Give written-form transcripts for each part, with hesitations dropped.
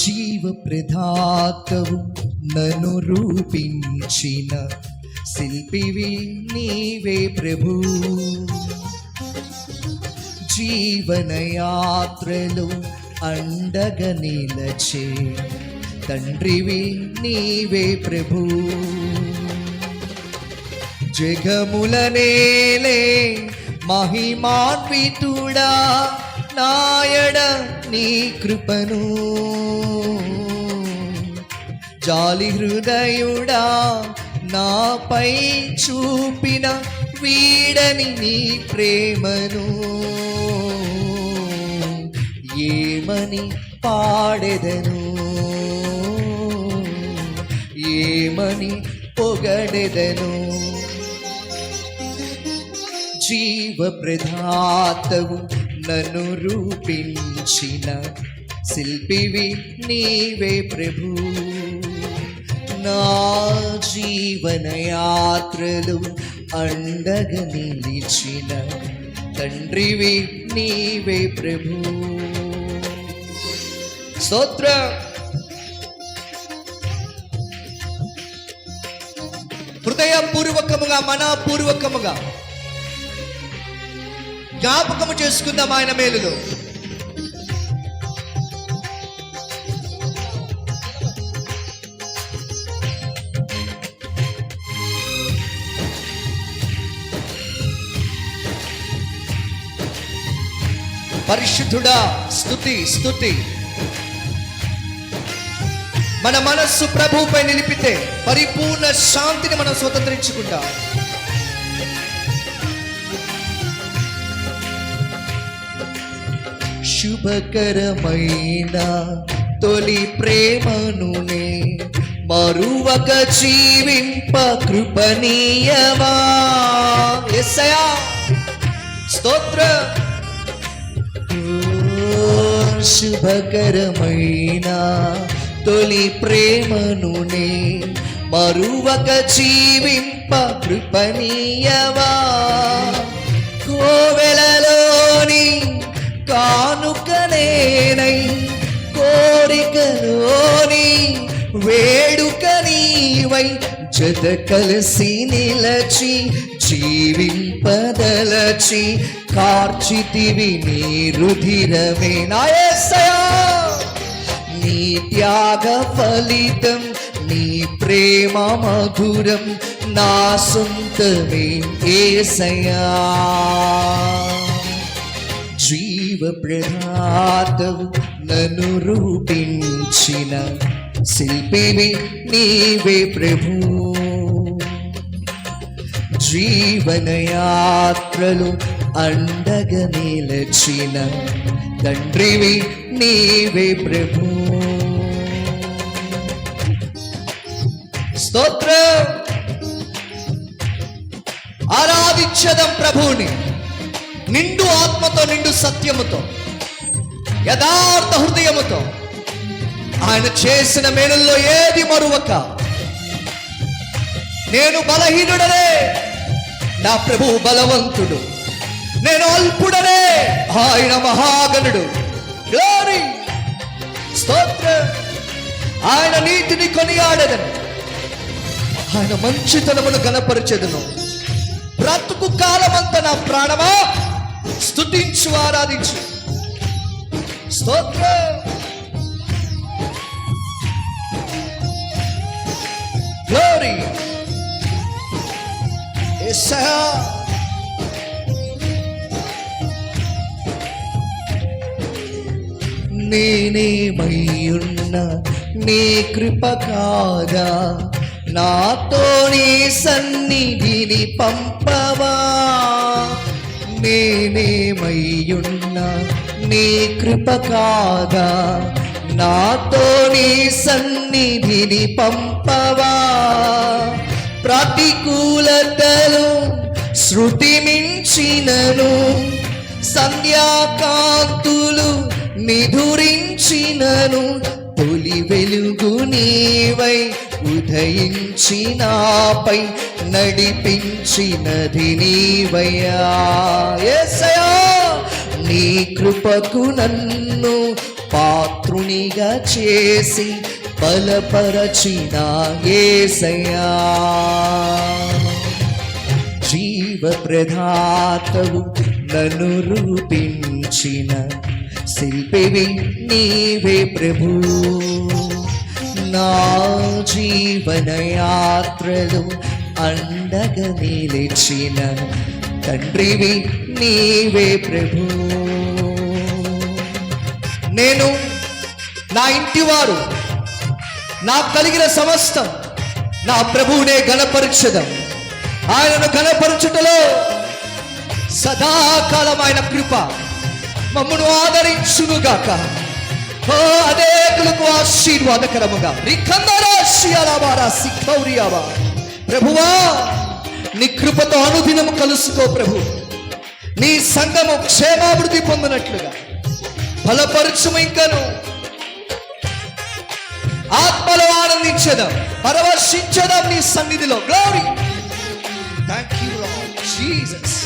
జీవ ప్రదాతవు నన్ను రూపించిన శిల్పివి నీవే ప్రభు. జీవనయాత్రలో అండగా నిలచే తండ్రివి నీవే ప్రభు. జగముల నేలే మహిమాన్వితుడా నాయడ నీ కృపను జాలి హృదయుడా నాపై చూపిన వీడని నీ ప్రేమను ఏమని పాడెదను, ఏమని పొగడెదను. జీవ ప్రదాతవు నన్ను రూపించిన శిల్పివి నీవే ప్రభు. నా జీవన యాత్రలు అండగా నిలిచిన తండ్రివి నీవే ప్రభు. స్తోత్రం. హృదయపూర్వకముగా మనపూర్వకముగా జ్ఞాపకము చేసుకుందాం ఆయన మేలులో. పరిశుద్ధుడా స్తుతి స్తుతి. మన మనస్సు ప్రభువుపై నిలిపితే పరిపూర్ణ శాంతిని మనం స్వతంత్రించుకుంటాం. శుభకరమైన తొలి ప్రేమనునే మరువక జీవింప కృపణీయమా. యేసయ్యా స్తోత్రం. శుభకరమైన తొలి ప్రేమనునే మరువక జీవింప కృపణీయమా. కోవెలలోని కానుకనేనై కోరికలోని వేడుక నీవై జత కలిసి నిలచి జీవింపదలచి కార్చితివి నీ రుధిరమే. నా యేసయ్యా నీ త్యాగ ఫలితం నీ ప్రేమ మధురం నా సొంతమే యేసయ్యా. జీవ ప్రదాతవు నన్ను రూపించిన శిల్పివి నీవే ప్రభు. జీవన యాత్రలు అండగా నిలచిన తండ్రివి నీవే ప్రభు. స్తోత్రం. ఆరాధించదం ప్రభువుని నిండు ఆత్మతో నిండు సత్యముతో యథార్థ హృదయముతో. ఆయన చేసిన మేలుల్లో ఏది మరువక. నేను బలహీనుడనే నా ప్రభువు బలవంతుడు, నేను అల్పుడనే ఆయన మహాగణుడు. గ్లోరీ స్తోత్రం. ఆయన నీతిని కొనియాడెదను, ఆయన మంచితనమును గణపరచెదను. బ్రతుకు కాలమంతా నా ప్రాణమా స్తుతించు ఆరాధించు. స్తోత్రం. గ్లోరీ. యేసయ్యా నేనేమయ్యున్న నీ కృప కాదా నాతో నీ సన్నిధిని పంపవా. నేనేమయ్యున్న నీ కృప కాదా నాతో నీ సన్నిధిని పంపవా. ప్రతికూలతలు శృతి మించినను సంధ్యాకాంతులు నిదురించినను తొలి వెలుగు నీవై ఉదయించి నాపై నడిపించినది నీవయ్యా. యేసయ్యా నీ కృపకు నన్ను పాత్రునిగా చేసి బలపరచిన యేసయ్యా. జీవ ప్రదాతవు నన్ను రూపించిన శిల్పివి నీవే ప్రభు. నా జీవన యాత్రలు అండగా నిలిచిన తండ్రివి నీవే ప్రభు. నేను, నా ఇంటి వారు, నాకు కలిగిన సమస్తం నా ప్రభువునే గణపరచదం. ఆయనను గణపరచుటలో సదాకాలం ఆయన కృప మమ్మను ఆదరించునుగాక. అనేకులకు ఆశీర్వాదకరముగా. ప్రభువా, నీ కృపతో అనుదినము కలుసుకో ప్రభు. నీ సంఘము క్షేమాభివృద్ధి పొందినట్లుగా బలపరచుము. ఇంకను ఆత్మలో ఆనందించదాం, పరవశించదాం నీ సన్నిధిలో. Glory. Thank you lord Jesus.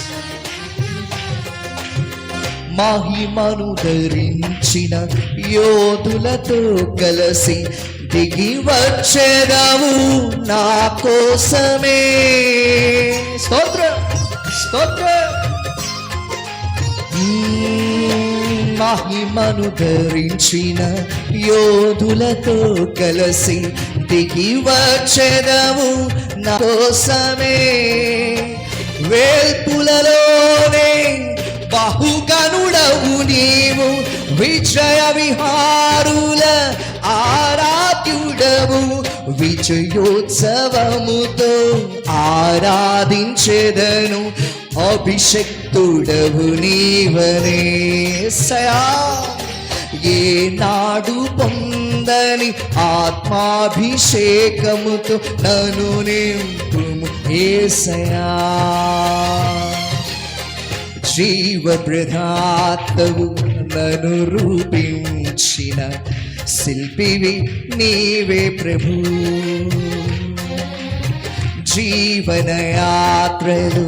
మహిమను ధరించిన యోధులతో కలిసి దిగి వచ్చేదావు నా కోసమే. స్తోత్రం, స్తోత్రం. మహిమను ధరించిన యోధులతో కలిసి దిగి వచ్చేదావు నా కోసమే. వేల్పులలోనే బహుగనుడవు నీవు, విజయ విహారుల ఆరాధ్యుడవు. విజయోత్సవముతో ఆరాధించెదను, అభిషక్తుడవు నీవనే. సయా ఏనాడు పొందని ఆత్మాభిషేకముతో నన్ను నింపుము యేసయ్యా. జీవ ప్రదాతవు నన్ను రూపించిన శిల్పివి నీవే ప్రభు. జీవన యాత్రలు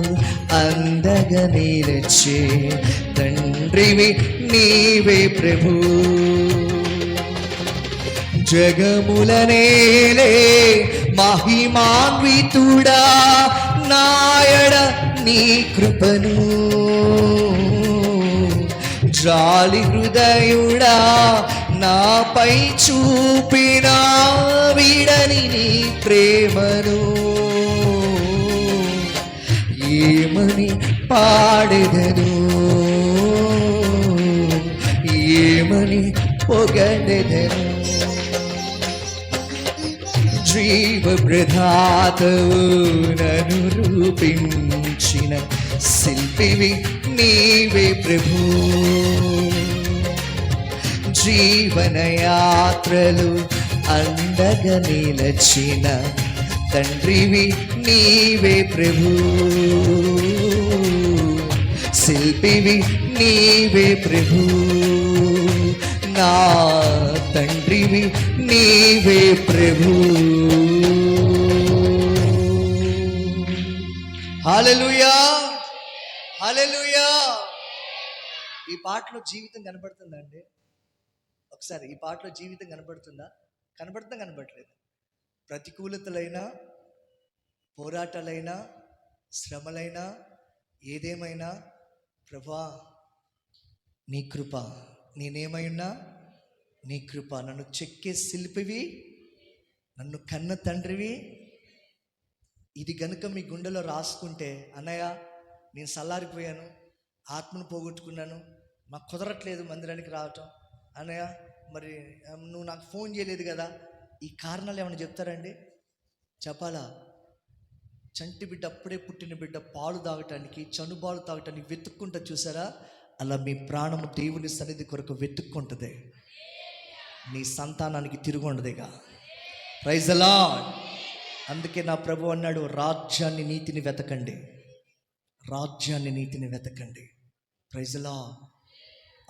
అందగా నిలిచే తండ్రివి నీవే ప్రభు. జగముల నేలే మహిమాన్వితుడా, నాయడ నీ కృపను జాలి హృదయుడా నాపై చూపిన విడని నీ ప్రేమను. ఏమని పాడెదను, ఏమని పొగడెదను. జీవ ప్రదాతవు నన్ను రూపించిన శిల్పివి నీవే ప్రభు. జీవన యాత్రలు అండగా నిలచిన తండ్రివి నీవే ప్రభు. శిల్పివి నీవే ప్రభు. నా తండ్రివి నీవే ప్రభు. హల్లెలూయా, హల్లెలూయా. ఈ పాటలో జీవితం కనబడుతుందండి. ఒకసారి ఈ పాటలో జీవితం కనబడుతుందా? కనబడుతుందా, కనబడట్లేదు? ప్రతికూలతలైనా, పోరాటాలైనా, శ్రమలైనా, ఏదేమైనా ప్రభువా నీ కృప, నేనేమైనా నీ కృప. నన్ను చెక్కే శిల్పివి, నన్ను కన్న తండ్రివి. ఇది గనుక మీ గుండెలో రాసుకుంటే, అన్నయ్య నేను సల్లారిపోయాను, ఆత్మను పోగొట్టుకున్నాను, మాకు కుదరట్లేదు మందిరానికి రావటం, అన్నయ్య మరి నువ్వు నాకు ఫోన్ చేయలేదు కదా, ఈ కారణాలు ఏమైనా చెప్తారండి? చెప్పాలా? చంటి బిడ్డ, అప్పుడే పుట్టిన బిడ్డ పాలు తాగటానికి, చనుబాలు తాగటానికి వెతుక్కుంటా చూసారా? అలా మీ ప్రాణము దేవుని సన్నిధి కొరకు వెతుక్కుంటుంది. నీ సంతానానికి తిరుగుండదుగా. Praise the lord. అందుకే నా ప్రభు అన్నాడు, రాజ్యాన్ని నీతిని వెతకండి, రాజ్యాన్ని నీతిని వెతకండి. Praise the lord.